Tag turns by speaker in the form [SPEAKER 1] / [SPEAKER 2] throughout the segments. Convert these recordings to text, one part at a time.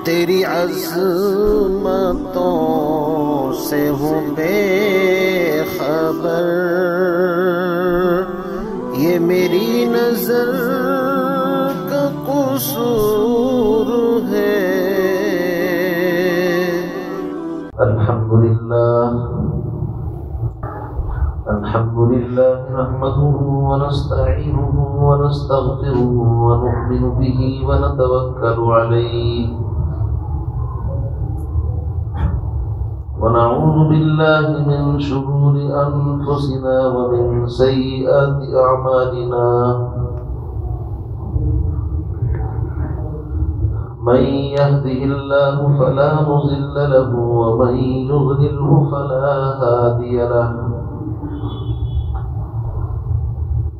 [SPEAKER 1] تیری عظمتوں سے ہوں بے خبر، یہ میری نظر کا قصور ہے۔
[SPEAKER 2] الحمد لله نحمده ونستعينه ونستغفره ونؤمن به ونتوكل عليه ونعوذ بالله من شرور أنفسنا ومن سيئات أعمالنا، من يهده الله فلا مضل له ومن يضلله فلا هادي له،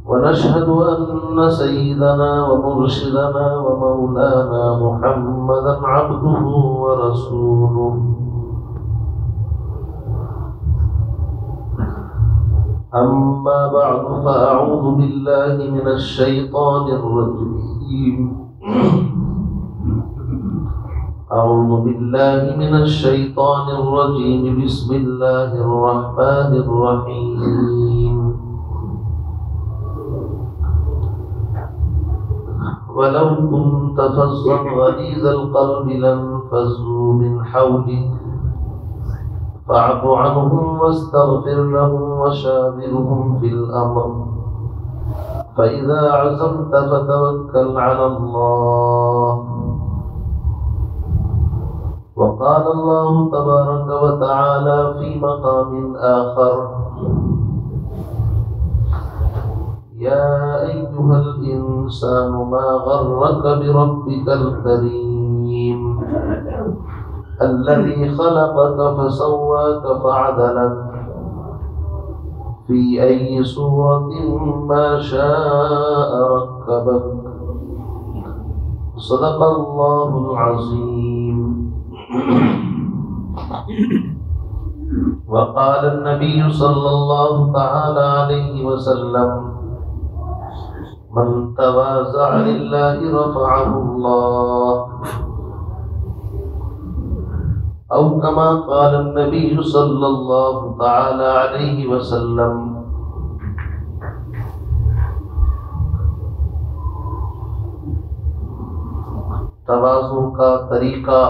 [SPEAKER 2] ونشهد أن سيدنا ومرشدنا ومولانا محمدا عبده ورسوله، أما بعد فأعوذ بالله من الشيطان الرجيم أعوذ بالله من الشيطان الرجيم بسم الله الرحمن الرحيم ولو كنت فظا غليظ القلب لانفضوا من حولك فاعف عنهم واستغفر لهم وشاورهم في الأمر فإذا عزمت فتوكل على الله، وقال الله تبارك وتعالى في مقام آخر يا أيها الإنسان ما غرك بربك الكريم الذي خلقك فسواك فعدلك في أي صورة ما شاء ركبك، صدق الله العظيم. وقال النبي صلى الله تعالى عليه وسلم من تواضع لله رفعه الله، أو كما قال النبي صلى الله تعالى عليه وسلم. تواضع کا طریقہ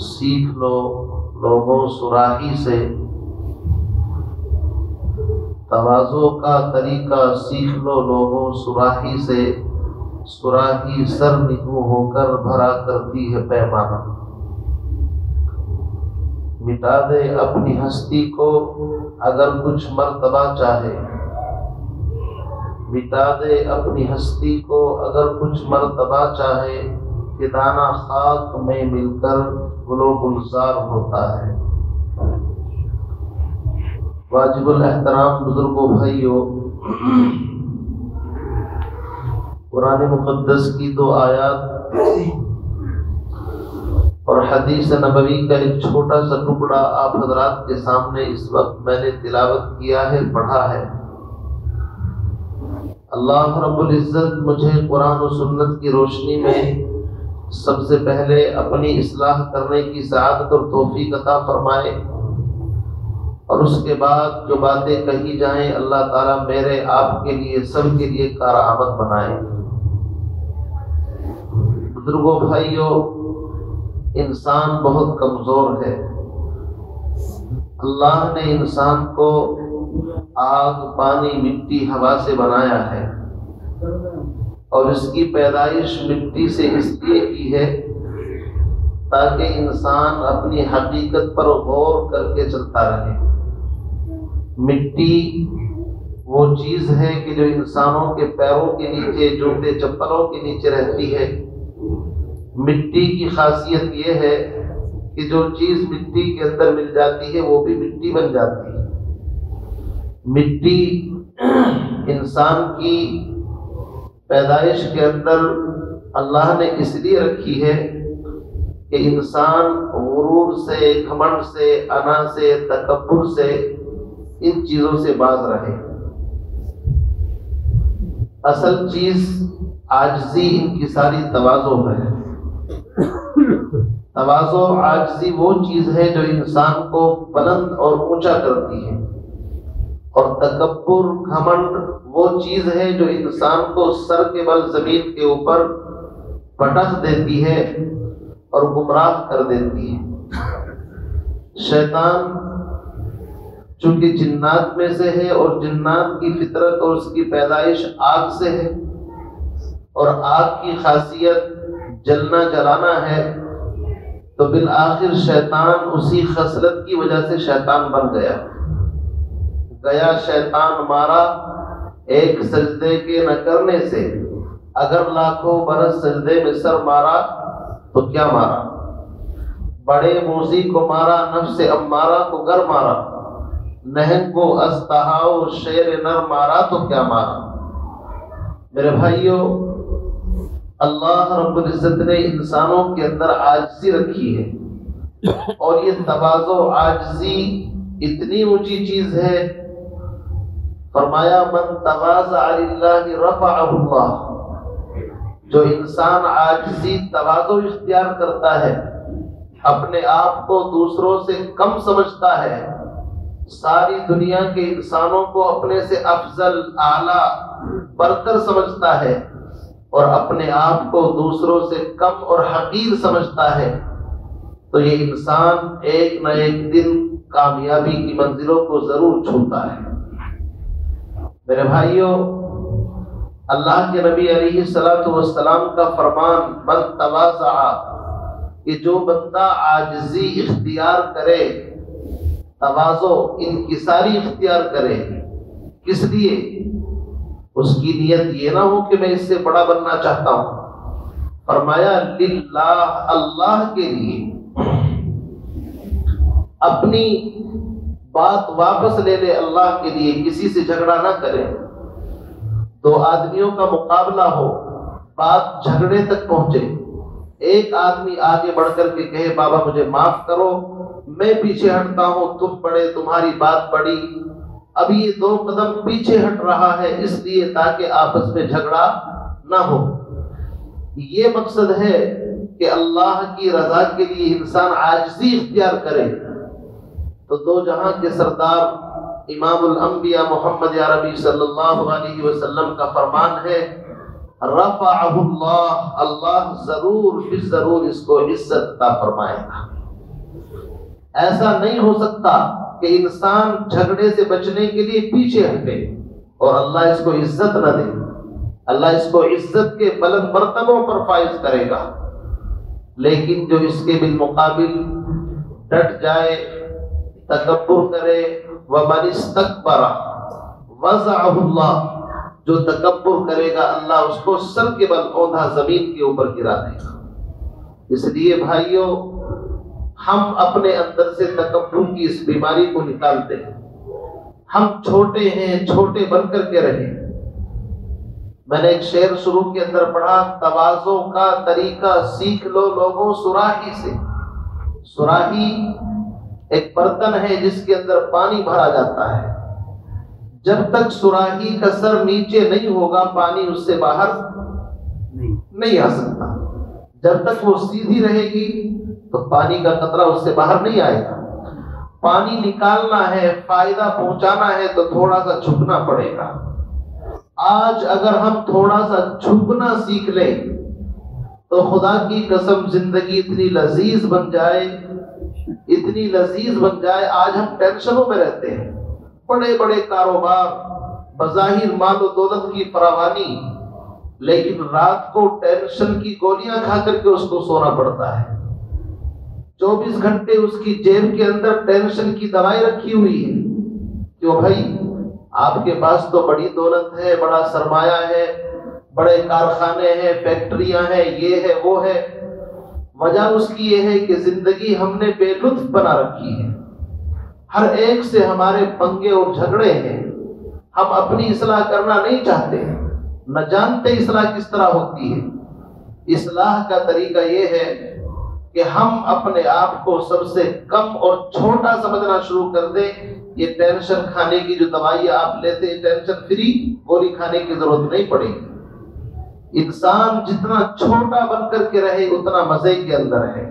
[SPEAKER 2] سیکھ لو لوگوں سراہی سے، تواضع کا طریقہ سیکھ لو لوگوں سراہی سے، سراہی سر نگو ہو کر بھرا کرتی ہے پیمانہ، مٹا دے اپنی ہستی کو اگر کچھ مرتبہ چاہے، مٹا دے اپنی ہستی کو اگر کچھ مرتبہ چاہے، کہ دانہ خاک میں مل کر گل و گلزار ہوتا ہے۔ واجب الاحترام بزرگوں بھائیوں، قرآن مقدس کی 2 آیات اور حدیث نبوی کا ایک چھوٹا سا ٹکڑا آپ حضرات کے سامنے اس وقت میں نے تلاوت کیا ہے، پڑھا ہے۔ اللہ رب العزت مجھے قرآن و سنت کی روشنی میں سب سے پہلے اپنی اصلاح کرنے کی سعادت اور توفیق عطا فرمائے، اور اس کے بعد جو باتیں کہی جائیں اللہ تعالیٰ میرے آپ کے لیے سب کے لیے کارآمد بنائے۔ بزرگوں بھائیوں، انسان بہت کمزور ہے۔ اللہ نے انسان کو آگ، پانی، مٹی، ہوا سے بنایا ہے، اور اس کی پیدائش مٹی سے اس لیے کی ہے تاکہ انسان اپنی حقیقت پر غور کر کے چلتا رہے۔ مٹی وہ چیز ہے کہ جو انسانوں کے پیروں کے نیچے، جوتے چپلوں کے نیچے رہتی ہے۔ مٹی کی خاصیت یہ ہے کہ جو چیز مٹی کے اندر مل جاتی ہے وہ بھی مٹی بن جاتی ہے۔ مٹی انسان کی پیدائش کے اندر اللہ نے اس لیے رکھی ہے کہ انسان غرور سے، گھمنڈ سے، انا سے، تکبر سے، ان چیزوں سے باز رہے۔ اصل چیز عاجزی، ان کی ساری تواضع ہے۔ تواضع عاجزی وہ چیز ہے جو انسان کو بلند اور اونچا کرتی ہے، اور تکبر گھمنڈ وہ چیز ہے جو انسان کو سر کے بل زمین کے اوپر پٹخ دیتی ہے اور گمراہ کر دیتی ہے۔ شیطان چونکہ جنات میں سے ہے اور جنات کی فطرت اور اس کی پیدائش آگ سے ہے، اور آگ کی خاصیت جلنا جلانا ہے، تو بالآخر شیطان اسی خصلت کی وجہ سے شیطان بن گیا۔ شیطان مارا ایک سجدے کے نہ کرنے سے، اگر لاکھوں برس سجدے میں سر مارا تو کیا مارا؟ بڑے موذی کو مارا، نفس امارہ کو گر مارا، نہنگ کو اژدہا شیر نر مارا تو کیا مارا؟ میرے بھائیوں، اللہ رب العزت نے انسانوں کے اندر عاجزی رکھی ہے، اور یہ تواضع عاجزی اتنی اونچی چیز ہے، فرمایا من تواضع للہ رفعہ اللہ، جو انسان عاجزی تواضع اختیار کرتا ہے، اپنے آپ کو دوسروں سے کم سمجھتا ہے، ساری دنیا کے انسانوں کو اپنے سے افضل اعلیٰ برتر سمجھتا ہے، اور اپنے آپ کو دوسروں سے کم اور حقیر سمجھتا ہے، تو یہ انسان ایک نہ ایک دن کامیابی کی منزلوں کو ضرور چھوتا ہے۔ میرے بھائیوں، اللہ کے نبی علیہ الصلوۃ والسلام کا فرمان من تواضع، کہ جو بندہ عاجزی اختیار کرے، تواضع انکساری اختیار کرے، کس لیے؟ اس کی نیت یہ نہ ہو کہ میں اس سے بڑا بننا چاہتا ہوں، فرمایا للہ، اللہ کے لیے، اپنی بات واپس لے لے اللہ کے لیے، کسی سے جھگڑا نہ کرے۔ دو آدمیوں کا مقابلہ ہو، بات جھگڑے تک پہنچے، ایک آدمی آگے بڑھ کر کے کہے بابا مجھے معاف کرو، میں پیچھے ہٹتا ہوں، تم بڑے، تمہاری بات بڑی، اب یہ دو قدم پیچھے ہٹ رہا ہے، اس لیے تاکہ آپس میں جھگڑا نہ ہو۔ یہ مقصد ہے کہ اللہ کی رضا کے لیے انسان عاجزی اختیار کرے، تو دو جہاں کے سردار امام الانبیاء محمد عربی صلی اللہ علیہ وسلم کا فرمان ہے رفعہ اللہ، اللہ ضرور ضرور اس کو عزت عطا فرمائے گا۔ ایسا نہیں ہو سکتا کہ انسان جھگڑے سے بچنے کے لیے پیچھے ہٹے اور اللہ اس کو عزت نہ دے۔ اللہ اس کو عزت کے بلند مرتبوں پر فائز کرے گا، لیکن جو اس کے بالمقابل ڈٹ جائے، تکبر کرے، وَمَنِ اسْتَكْبَرَ وَضَعَهُ اللَّهُ، جو تکبر کرے گا اللہ اس کو سر کے بل اوندھا زمین کے اوپر گرا دے گا۔ اس لیے بھائیوں، ہم اپنے اندر سے تکبر کی اس بیماری کو نکالتے ہیں۔ ہم چھوٹے ہیں، چھوٹے بن کر کے رہیں۔ میں نے ایک شعر شروع کے اندر پڑھا، تواضع کا طریقہ سیکھ لو لوگوں سراہی سے۔ سراہی ایک برتن ہے جس کے اندر پانی بھرا جاتا ہے، جب تک سراہی کا سر نیچے نہیں ہوگا پانی اس سے باہر نہیں آ سکتا۔ جب تک وہ سیدھی رہے گی تو پانی کا قطرہ اس سے باہر نہیں آئے گا۔ پانی نکالنا ہے، فائدہ پہنچانا ہے تو تھوڑا سا جھکنا پڑے گا۔ آج اگر ہم تھوڑا سا جھکنا سیکھ لیں تو خدا کی قسم زندگی اتنی لذیذ بن جائے، اتنی لذیذ بن جائے۔ آج ہم ٹینشنوں میں رہتے ہیں، بڑے بڑے کاروبار، بظاہر مال و دولت کی فراوانی، لیکن رات کو ٹینشن کی گولیاں کھا کر کے اس کو سونا پڑتا ہے۔ 24 گھنٹے اس کی جیب کے اندر ٹینشن کی دوائی رکھی ہوئی ہے۔ کیوں بھائی؟ آپ کے پاس تو بڑی دولت ہے، بڑا سرمایہ ہے، بڑے کارخانے ہیں، فیکٹریاں ہیں، یہ ہے وہ ہے۔ وجہ اس کی یہ ہے کہ زندگی ہم نے بے لطف بنا رکھی ہے، ہر ایک سے ہمارے پنگے اور جھگڑے ہیں، ہم اپنی اصلاح کرنا نہیں چاہتے، نہ جانتے اصلاح کس طرح ہوتی ہے۔ اصلاح کا طریقہ یہ ہے کہ ہم اپنے آپ کو سب سے کم اور چھوٹا سمجھنا شروع کر دیں۔ یہ ٹینشن کھانے کی جو دوائی آپ لیتے ہیں، ٹینشن فری گولی کھانے کی ضرورت نہیں پڑے گی۔ انسان جتنا چھوٹا بن کر کے رہے اتنا مزے کے اندر ہے،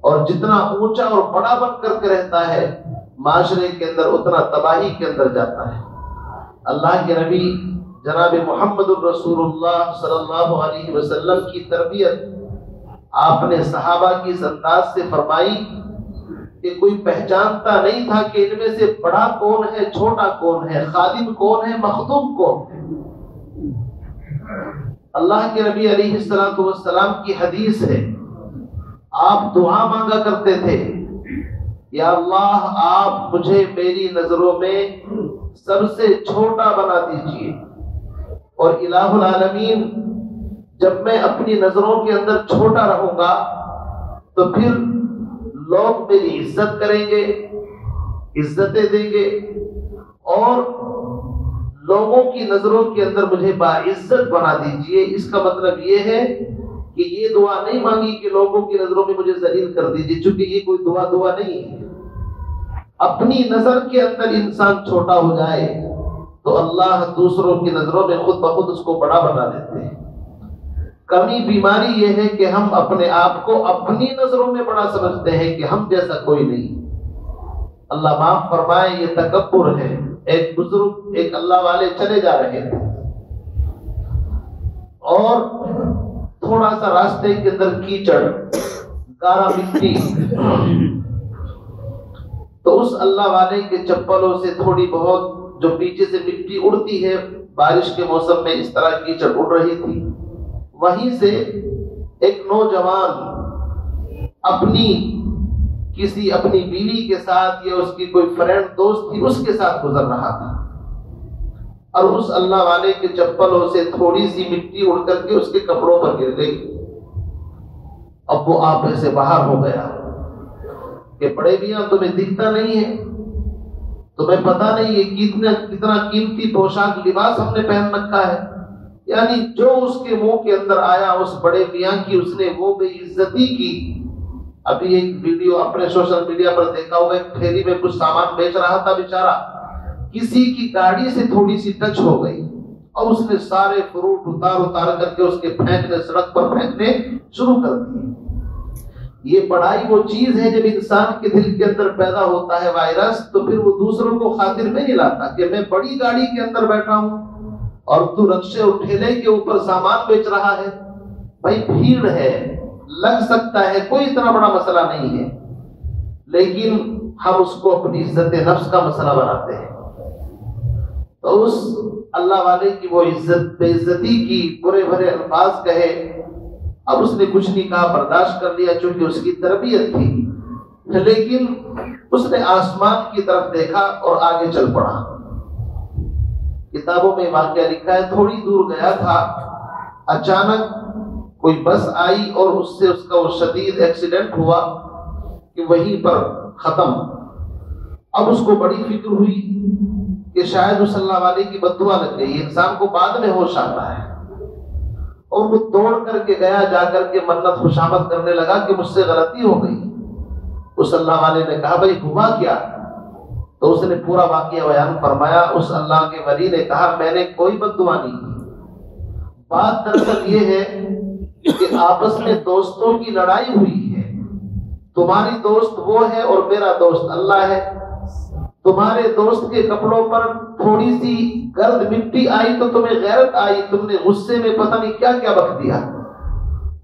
[SPEAKER 2] اور جتنا اونچا اور بڑا بن کر کے رہتا ہے معاشرے کے اندر اتنا تباہی کے اندر جاتا ہے۔ اللہ کے نبی جناب محمد الرسول اللہ صلی اللہ علیہ وسلم کی تربیت آپ نے صحابہ کی اس انداز سے فرمائی کہ کوئی پہچانتا نہیں تھا کہ ان میں سے بڑا کون ہے، چھوٹا کون ہے، خادم کون ہے، مخدوم کون ہے۔ اللہ کے نبی علیہ الصلوۃ والسلام کی حدیث ہے، آپ دعا مانگا کرتے تھے، یا اللہ آپ مجھے میری نظروں میں سب سے چھوٹا بنا دیجئے، اور الہ العالمین جب میں اپنی نظروں کے اندر چھوٹا رہوں گا تو پھر لوگ میری عزت کریں گے، عزتیں دیں گے، اور لوگوں کی نظروں کے اندر مجھے باعزت بنا دیجئے۔ اس کا مطلب یہ ہے کہ یہ دعا نہیں مانگی کہ لوگوں کی نظروں میں مجھے ذلیل کر دیجئے، چونکہ یہ کوئی دعا نہیں ہے۔ اپنی نظر کے اندر انسان چھوٹا ہو جائے تو اللہ دوسروں کی نظروں میں خود بخود اس کو بڑا بنا دیتے ہیں۔ کمی بیماری یہ ہے کہ ہم اپنے آپ کو اپنی نظروں میں بڑا سمجھتے ہیں کہ ہم جیسا کوئی نہیں۔ اللہ معاف فرمائے، یہ تکبر ہے۔ ایک بزرگ ایک اللہ والے چلے جا رہے تھے اور تھوڑا سا راستے کے اندر کیچڑ، گارا مٹی، تو اس اللہ والے کے چپلوں سے تھوڑی بہت جو پیچھے سے مٹی اڑتی ہے بارش کے موسم میں، اس طرح کیچڑ اڑ رہی تھی۔ وہیں سے ایک نوجوان اپنی بیوی کے ساتھ یا اس کی کوئی فرینڈ دوست تھی اس کے ساتھ گزر رہا تھا، اور اس اللہ والے کے چپلوں سے تھوڑی سی مٹی اڑ کر کے اس کے کپڑوں پر گر گئی۔ اب وہ آپے سے باہر ہو گیا کہ بڑے میاں تمہیں دکھتا نہیں ہے، تمہیں پتا نہیں ہے کتنا قیمتی پوشاک لباس ہم نے پہن رکھا ہے۔ یعنی جو اس کے منہ کے اندر آیا اس بڑے میاں کی اس نے وہ بے عزتی کی۔ ابھی ایک ویڈیو اپنے سوشل میڈیا پر دیکھا ہوگا، ایک ٹھیلی میں کچھ سامان بیچ رہا تھا بیچارہ، کسی کی گاڑی سے تھوڑی سی ٹچ ہو گئی اور اس نے سارے فروٹ اتار کر کے اس کے سڑک پر پھینکنے شروع کر دیے۔ یہ بڑائی وہ چیز ہے جب انسان کے دل کے اندر پیدا ہوتا ہے وائرس، تو پھر وہ دوسروں کو خاطر میں نہیں لاتا کہ میں بڑی گاڑی کے اندر بیٹھا ہوں اور تو رکشے اور ٹھیلے کے اوپر سامان بیچ رہا ہے۔ بھائی بھیڑ ہے، لگ سکتا ہے، کوئی اتنا بڑا مسئلہ نہیں ہے، لیکن ہم اس کو اپنی عزت نفس کا مسئلہ بناتے ہیں۔ تو اس اللہ والے کی وہ بے عزتی کی، برے بھرے الفاظ کہے، اب اس نے کچھ نہیں کہا، برداشت کر لیا چونکہ اس کی تربیت تھی، لیکن اس نے آسمان کی طرف دیکھا اور آگے چل پڑا۔ کتابوں میں واقعہ لکھا ہے، تھوڑی دور گیا تھا، اچانک کوئی بس آئی اور اس سے اس کا وہ شدید ایکسیڈنٹ ہوا کہ وہیں پر ختم۔ اب اس کو بڑی فکر ہوئی کہ شاید اس اللہ والے کی بددعا لگ گئی۔ انسان کو بعد میں ہوش آتا ہے، اور وہ دوڑ کر کے گیا، جا کر کے منت خوشامد کرنے لگا کہ مجھ سے غلطی ہو گئی۔ اس اللہ والے نے کہا بھائی ہوا کیا؟ تو اس نے پورا واقعہ بیان فرمایا۔ اس اللہ کے ولی نے کہا میں نے کوئی بددعا نہیں کی، بات دراصل یہ ہے کہ آپس میں دوستوں کی لڑائی ہوئی ہے، تمہاری دوست وہ ہے اور میرا دوست اللہ ہے۔ تمہارے دوست کے کپڑوں پر تھوڑی سی گرد مٹی آئی تو تمہیں غیرت آئی، تم نے غصے میں پتہ نہیں کیا کیا بک دیا،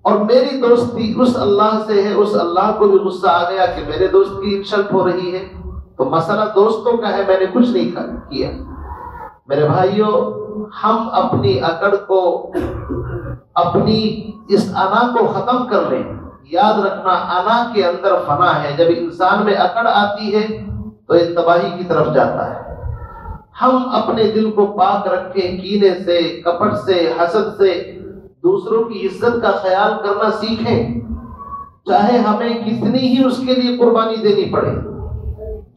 [SPEAKER 2] اور میری دوستی اس اللہ سے ہے، اس اللہ کو بھی غصہ آ گیا کہ میرے دوست کی انسلٹ ہو رہی ہے۔ تو مسئلہ دوستوں کا ہے، میں نے کچھ نہیں کیا۔ میرے بھائیوں، ہم اپنی اکڑ کو، اپنی اس انا کو ختم کر لیں۔ یاد رکھنا انا کے اندر فنا ہے، جب انسان میں اکڑ آتی ہے تو یہ تباہی کی طرف جاتا ہے۔ ہم اپنے دل کو پاک رکھیں کینے سے، کپٹ سے، حسد سے، دوسروں کی عزت کا خیال کرنا سیکھیں، چاہے ہمیں کتنی ہی اس کے لیے قربانی دینی پڑے۔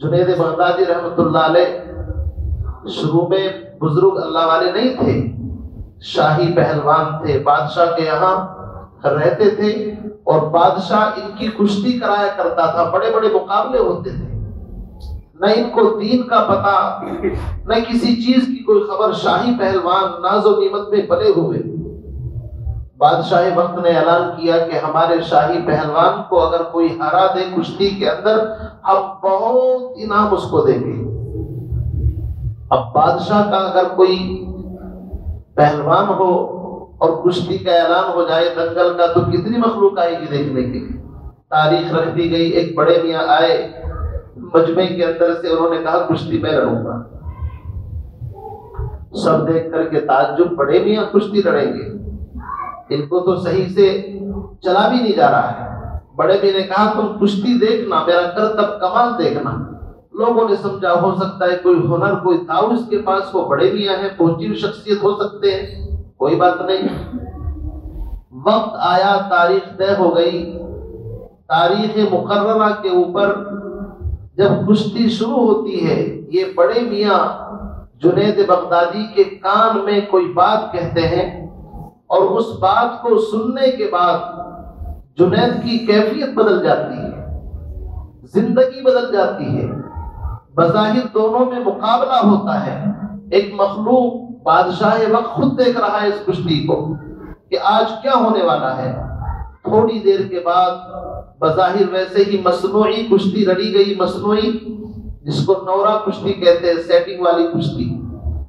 [SPEAKER 2] جنید بغدادی رحمۃ اللہ علیہ شروع میں بزرگ اللہ والے نہیں تھے، شاہی پہلوان تھے، بادشاہ کے یہاں رہتے تھے، اور بادشاہ ان کی کشتی کرایا کرتا تھا، بڑے بڑے مقابلے ہوتے تھے۔ نہ ان کو دین کا پتہ، نہ کسی چیز کی کوئی خبر، شاہی پہلوان ناز و نعمت میں پلے ہوئے۔ بادشاہ وقت نے اعلان کیا کہ ہمارے شاہی پہلوان کو اگر کوئی ہرا دے کشتی کے اندر ہم بہت انعام اس کو دیں گے۔ اب بادشاہ کا اگر کوئی پہلوان ہو اور کشتی کا اعلان ہو جائے دنگل کا تو کتنی مخلوق آئے گی دیکھنے کے لیے۔ تاریخ رکھ دی گئی، ایک بڑے میاں آئے مجمع کے اندر سے، انہوں نے کہا کشتی میں لڑوں گا۔ سب دیکھ کر کے تعجب، بڑے میاں کشتی لڑیں گے، ان کو تو صحیح سے چلا بھی نہیں جا رہا ہے۔ بڑے میاں نے کہا تم کشتی دیکھنا، میرا کرتب کمال دیکھنا۔ لوگوں نے سمجھا ہو سکتا ہے کوئی ہنر، کوئی تعاوض کے پاس، وہ بڑے میاں ہیں، پہنچی ہوئی شخصیت ہو سکتے ہیں، کوئی بات نہیں۔ وقت آیا، تاریخ طے ہو گئی، تاریخ مقررہ کے اوپر جب کشتی شروع ہوتی ہے، یہ بڑے میاں جنید بغدادی کے کان میں کوئی بات کہتے ہیں، اور اس بات کو سننے کے بعد جنید کی کیفیت بدل جاتی ہے، زندگی بدل جاتی ہے۔ بظاہر دونوں میں مقابلہ ہوتا ہے، ایک مخلوق بادشاہ وقت خود دیکھ رہا ہے اس کشتی کو کہ آج کیا ہونے والا ہے۔ تھوڑی دیر کے بعد بظاہر ویسے ہی مصنوعی کشتی لڑی گئی، مصنوعی جس کو نورا کشتی کہتے ہیں، سیٹنگ والی کشتی،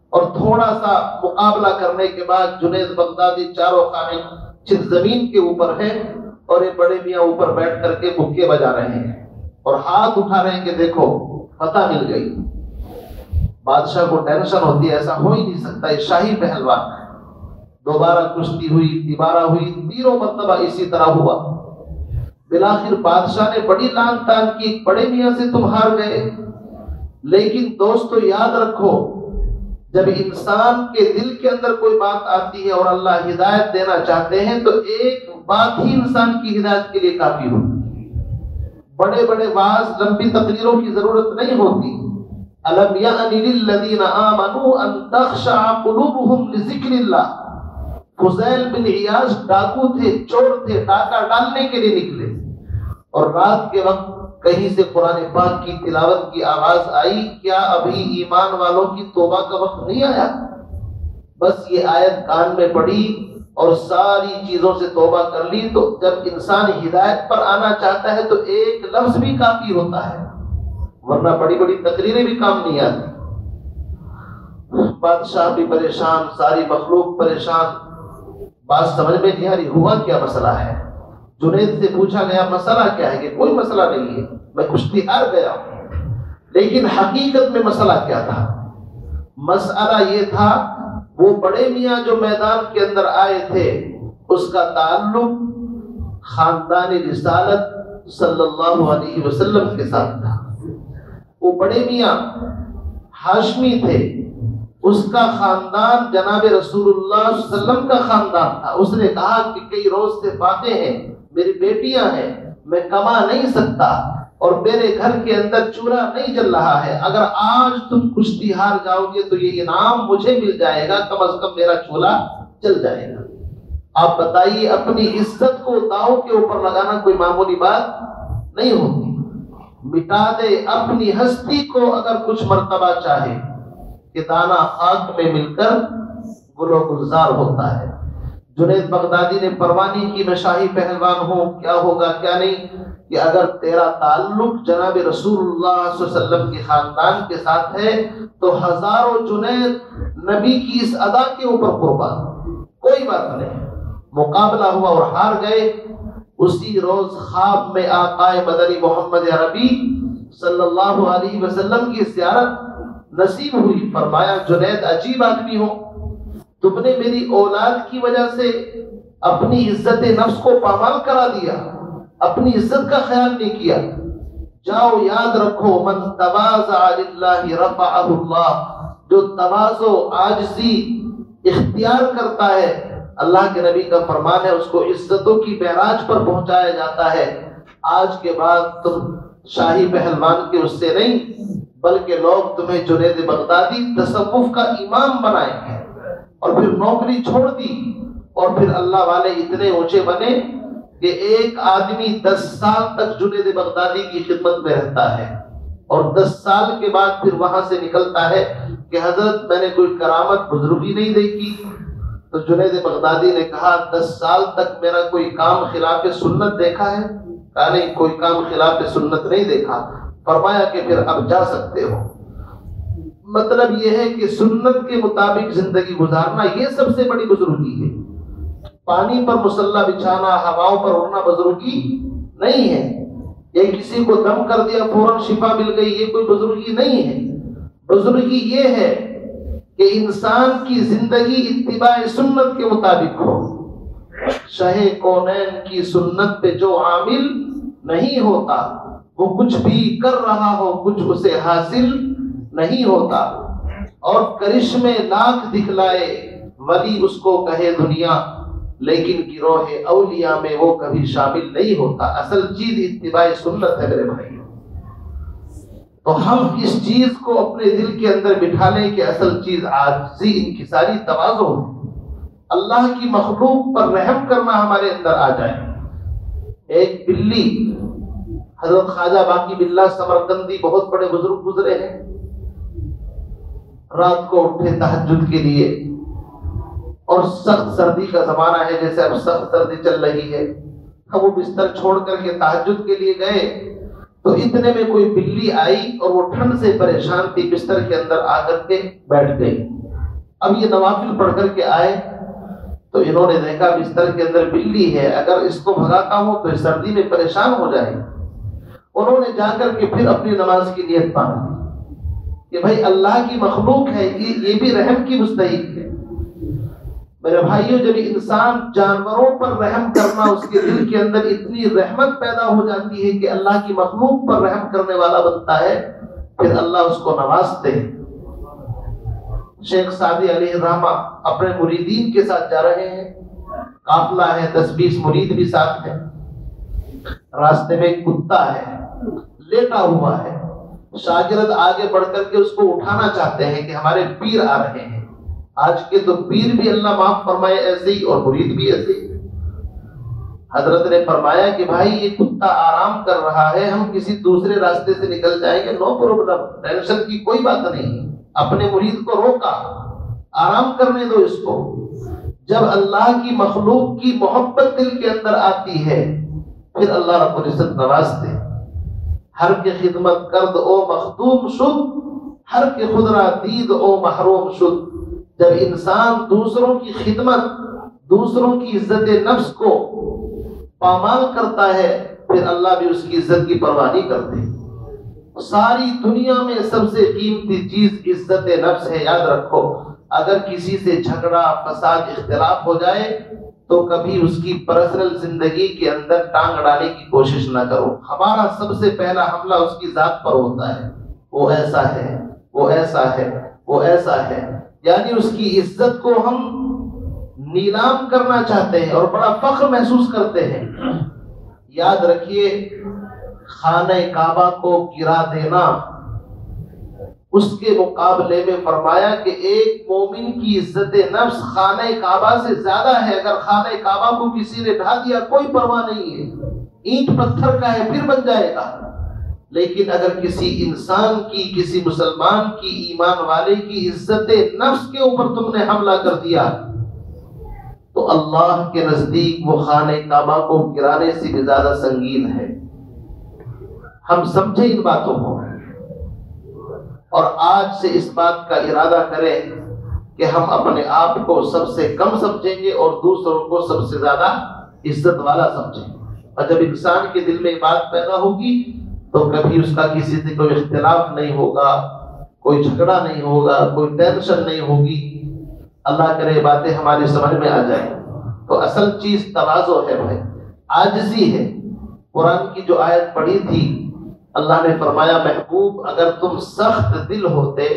[SPEAKER 2] اور تھوڑا سا مقابلہ کرنے کے بعد جنید بغدادی چاروں خانے چت زمین کے اوپر ہے، اور یہ بڑے میاں اوپر بیٹھ کر کے بھکے بجا رہے ہیں اور ہاتھ اٹھا رہے ہیں کہ دیکھو فتح مل گئی۔ بادشاہ کو ٹینشن ہوتی ہے، ایسا ہو ہی نہیں سکتا، یہ شاہی پہلوان ہے۔ دوبارہ کشتی ہوئی، تیبارہ ہوئی، تیروں مرتبہ اسی طرح ہوا۔ بالآخر بادشاہ نے بڑی لان تان کی، بڑے میاں سے تم ہار گئے، لیکن دوستو یاد رکھو جب انسان کے دل کے اندر کوئی بات آتی ہے اور اللہ ہدایت دینا چاہتے ہیں تو ایک بات ہی انسان کی ہدایت کے لیے کافی ہوتی ہے۔ بڑے بڑے وعظ، لمبی تقریروں کی ضرورت نہیں ہوتی۔ الم یأن للذین آمنوا ان تخشع قلوبهم لذکر اللہ۔ فضیل بن عیاض ڈاکو تھے، چور تھے، ڈاکہ ڈالنے کے لیے نکلے، اور رات کے وقت کہیں سے قرآن پاک کی تلاوت کی آواز آئی، کیا ابھی ایمان والوں کی توبہ کا وقت نہیں آیا؟ بس یہ آیت کان میں پڑی اور ساری چیزوں سے توبہ کر لی۔ تو جب انسان ہدایت پر آنا چاہتا ہے تو ایک لفظ بھی کافی ہوتا ہے، ورنہ بڑی بڑی تقریریں بھی کام نہیں آتی۔ بادشاہ بھی پریشان، ساری مخلوق پریشان، بات سمجھ میں نہیں آ رہی ہوا کیا مسئلہ ہے۔ جنید سے پوچھا گیا مسئلہ کیا ہے، کہ کوئی مسئلہ نہیں ہے، میں کشتی ہار گیا ہوں۔ لیکن حقیقت میں مسئلہ کیا تھا؟ مسئلہ یہ تھا وہ بڑے میاں جو میدان کے اندر آئے تھے اس کا تعلق خاندان رسالت صلی اللہ علیہ وسلم کے ساتھ تھا۔ وہ بڑے میاں ہاشمی تھے، اس کا خاندان جناب رسول اللہ صلی اللہ علیہ وسلم کا خاندان تھا۔ اس نے کہا کہ کئی روز سے فاتح ہیں، میری بیٹیاں ہیں، میں کما نہیں سکتا اور میرے گھر کے اندر چولہا نہیں جل رہا ہے، اگر آج تم کشتی ہار جاؤ گے تو یہ انعام مجھے مل جائے گا، کم از کم میرا چولہا چل جائے گا۔ آپ بتائیے، اپنی عزت کو داؤ کے اوپر لگانا کوئی معمولی بات نہیں ہوتی۔ مٹا دے اپنی ہستی کو اگر کچھ مرتبہ چاہے کہ دانا خاک میں مل کر گل و گلزار ہوتا ہے۔ جنید بغدادی نے پرواہ نہیں کی میں شاہی پہلوان ہوں، کیا ہوگا کیا نہیں، کہ اگر تیرا تعلق جناب رسول اللہ صلی اللہ علیہ وسلم کے خاندان کے ساتھ ہے تو ہزاروں جنید نبی کی اس ادا کے اوپر قربان، کوئی بات نہیں۔ مقابلہ ہوا اور ہار گئے۔ اسی روز خواب میں آقائے مدنی محمد عربی صلی اللہ علیہ وسلم کی زیارت نصیب ہوئی۔ فرمایا جنید عجیب آدمی ہو، تم نے میری اولاد کی وجہ سے اپنی عزت نفس کو پامال کرا دیا، اپنی عزت کا خیال نہیں کیا۔ جاؤ یاد رکھو، من تواضع للہ رفعہ اللہ، جو تواضع عاجزی اختیار کرتا ہے، اللہ کے نبی کا فرمان ہے اس کو عزتوں کی معراج پر پہنچایا جاتا ہے۔ آج کے بعد تم شاہی پہلوان کے اس سے نہیں بلکہ لوگ تمہیں جنید بغدادی تصوف کا امام بنائیں گے۔ اور پھر نوکری چھوڑ دی، اور پھر اللہ والے اتنے اونچے بنے کہ ایک آدمی 10 سال تک جنید بغدادی کی خدمت میں رہتا ہے، اور 10 سال کے بعد پھر وہاں سے نکلتا ہے کہ حضرت میں نے کوئی کرامت بزرگی نہیں دیکھی۔ تو جنید بغدادی نے کہا 10 سال تک میرا کوئی کام خلاف سنت دیکھا ہے؟ کہا نہیں، کوئی کام خلاف سنت نہیں دیکھا۔ فرمایا کہ پھر اب جا سکتے ہو۔ مطلب یہ ہے کہ سنت کے مطابق زندگی گزارنا یہ سب سے بڑی بزرگی ہے۔ پانی پر مسلح بچھانا، ہواؤں پر اڑنا بزرگی نہیں ہے۔ یہ کسی کو دم کر دیا فوراً شفا مل گئی، یہ کوئی بزرگی نہیں ہے۔ بزرگی یہ ہے کہ انسان کی زندگی اتباع سنت کے مطابق ہو۔ شاہ کونین کی سنت پہ جو عامل نہیں ہوتا وہ کچھ بھی کر رہا ہو کچھ اسے حاصل نہیں ہوتا، اور کرشمے لاکھ دکھلائے ولی اس کو کہے دنیا، لیکن گروہ اولیاء میں وہ کبھی شامل نہیں ہوتا۔ اصل چیز اتباع سنت ہے میرے بھائی۔ تو ہم اس چیز کو اپنے دل کے اندر بٹھا لیں کہ اصل چیز عاجزی، انکساری، تواضع ہے۔ اللہ کی مخلوق پر رحم کرنا ہمارے اندر آ جائے۔ ایک بلی، حضرت خواجہ باقی باللہ سمرقندی بہت بڑے بزرگ گزرے ہیں، رات کو اٹھے تہجد کے لیے، اور سخت سردی کا زمانہ ہے، جیسے اب سخت سردی چل رہی ہے، اب وہ بستر چھوڑ کر کے تہجد کے لیے گئے تو اتنے میں کوئی بلی آئی اور وہ ٹھنڈ سے پریشان تھی، بستر کے اندر آ کر کے بیٹھ گئی۔ اب یہ نوافل پڑھ کر کے آئے تو انہوں نے دیکھا بستر کے اندر بلی ہے، اگر اس کو بھگاتا ہوں تو اس سردی میں پریشان ہو جائے۔ انہوں نے جا کر کے پھر اپنی نماز کی نیت باندھ لی کہ بھائی اللہ کی مخلوق ہے، یہ بھی رحم کی مستحق ہے۔ میرے بھائیوں، جب انسان جانوروں پر رحم کرنا، اس کے دل کے اندر اتنی رحمت پیدا ہو جاتی ہے کہ اللہ کی مخلوق پر رحم کرنے والا بنتا ہے، پھر اللہ اس کو نوازتے ہیں۔ شیخ سعدی علیہ الرحمہ اپنے مریدین کے ساتھ جا رہے ہیں، قافلہ ہے، 10-20 مرید بھی ساتھ ہیں۔ راستے میں ایک کتا ہے، لیٹا ہوا ہے۔ شاگرد آگے بڑھ کر کے اس کو اٹھانا چاہتے ہیں کہ ہمارے پیر آ رہے ہیں۔ آج کے تو پیر بھی اللہ معاف فرمائے ایسے ہی، اور مرید بھی ایسے ہی۔ حضرت نے فرمایا کہ بھائی یہ کتا آرام کر رہا ہے، ہم کسی دوسرے راستے سے نکل جائیں گے، نو پرابلم، ٹینشن کی کوئی بات نہیں۔ اپنے مرید کو روکا، آرام کرنے دو اس کو۔ جب اللہ کی مخلوق کی محبت دل کے اندر آتی ہے پھر اللہ رب العزت نوازتے۔ ہر کے خدمت کرد او مخدوم شد، ہر کے خود را دید او محروم شد۔ جب انسان دوسروں کی خدمت، دوسروں کی عزت نفس کو پامال کرتا ہے پھر اللہ بھی اس کی عزت کی پرواہ نہیں کرتے۔ ساری دنیا میں سب سے قیمتی چیز عزت نفس ہے، یاد رکھو۔ اگر کسی سے جھگڑا، فساد، اختلاف ہو جائے تو کبھی اس کی پرسنل زندگی کے اندر ٹانگ اڑانے کی کوشش نہ کرو۔ ہمارا سب سے پہلا حملہ اس کی ذات پر ہوتا ہے، وہ ایسا ہے، وہ ایسا ہے، وہ ایسا ہے، یعنی اس کی عزت کو ہم نیلام کرنا چاہتے ہیں اور بڑا فخر محسوس کرتے ہیں۔ یاد رکھیے، خانہ کعبہ کو گرا دینا، اس کے مقابلے میں فرمایا کہ ایک مومن کی عزت نفس خانہ کعبہ سے زیادہ ہے۔ اگر خانہ کعبہ کو کسی نے ڈھا دیا کوئی پرواہ نہیں ہے، اینٹ پتھر کا ہے پھر بن جائے گا، لیکن اگر کسی انسان کی، کسی مسلمان کی، ایمان والے کی عزت نفس کے اوپر تم نے حملہ کر دیا تو اللہ کے نزدیک وہ خانہ کعبہ کو گرانے سے بھی زیادہ سنگین ہے۔ ہم سمجھیں ان باتوں کو، اور آج سے اس بات کا ارادہ کریں کہ ہم اپنے آپ کو سب سے کم سمجھیں گے اور دوسروں کو سب سے زیادہ عزت والا سمجھیں گے۔ اور جب انسان کے دل میں یہ بات پیدا ہوگی تو کبھی اس کا کسی سے کوئی اختلاف نہیں ہوگا، کوئی جھگڑا نہیں ہوگا، کوئی ٹینشن نہیں ہوگی۔ اللہ کرے باتیں ہماری سمجھ میں آ جائیں۔ تو اصل چیز تواضع ہے بھائی، عاجزی ہے۔ قرآن کی جو آیت پڑھی تھی، اللہ نے فرمایا محبوب اگر تم سخت دل ہوتے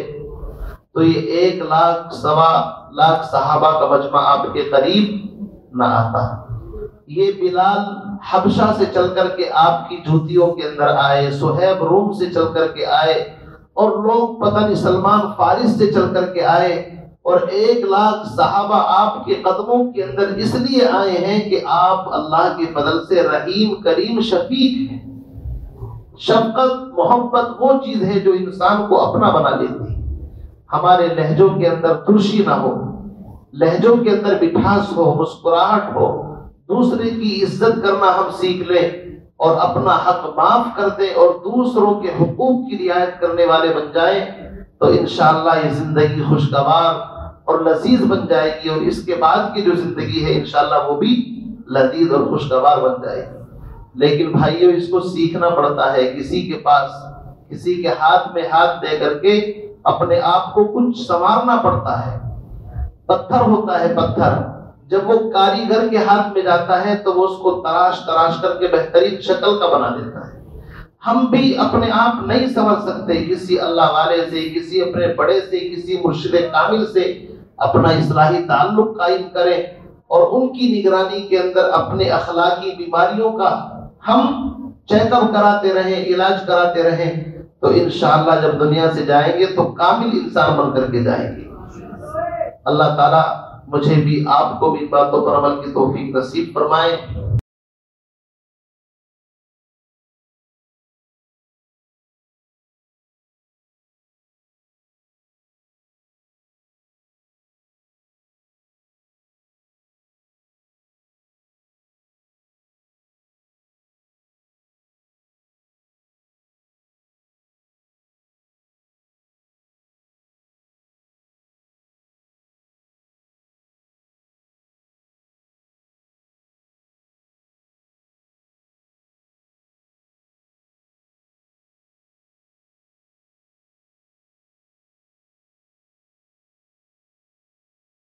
[SPEAKER 2] تو یہ 1 لاکھ 1.25 لاکھ صحابہ کا مجمع آپ کے قریب نہ آتا۔ یہ بلال حبشہ سے چل کر کے آپ کی جوتیوں کے اندر آئے، صہیب روم سے چل کر کے آئے، اور لوگ پتہ نہیں سلمان فارس سے چل کر کے آئے، اور 1 لاکھ صحابہ آپ کے قدموں کے اندر اس لیے آئے ہیں کہ آپ اللہ کے فضل سے رحیم، کریم، شفیق ہیں۔ شفقت، محبت وہ چیز ہے جو انسان کو اپنا بنا لیتی ہے۔ ہمارے لہجوں کے اندر ترشی نہ ہو، لہجوں کے اندر مٹھاس ہو، مسکراہٹ ہو، دوسرے کی عزت کرنا ہم سیکھ لیں اور اپنا حق معاف کر دیں اور دوسروں کے حقوق کی رعایت کرنے والے بن جائیں تو انشاءاللہ یہ زندگی خوشگوار اور لذیذ بن جائے گی، اور اس کے بعد کی جو زندگی ہے انشاءاللہ وہ بھی لذیذ اور خوشگوار بن جائے گی۔ لیکن بھائیو اس کو سیکھنا پڑتا ہے، کسی کے پاس کسی کے ہاتھ میں ہاتھ دے کر کے اپنے آپ کو کچھ سنوارنا پڑتا ہے۔ پتھر ہوتا ہے، پتھر جب وہ کاریگر کے ہاتھ میں جاتا ہے تو وہ اس کو تراش تراش کر کے بہترین شکل کا بنا دیتا ہے۔ ہم بھی اپنے آپ نہیں سمجھ سکتے، کسی اللہ والے سے، کسی اپنے بڑے سے، کسی مرشد کامل سے اپنا اصلاحی تعلق قائم کریں اور ان کی نگرانی کے اندر اپنے اخلاقی بیماریوں کا ہم چیک اپ کراتے رہیں، علاج کراتے رہیں تو انشاءاللہ جب دنیا سے جائیں گے تو کامل انسان بن کر کے جائیں گے۔ اللہ تعالیٰ مجھے بھی آپ کو بھی باتوں پر عمل کی توفیق نصیب فرمائے۔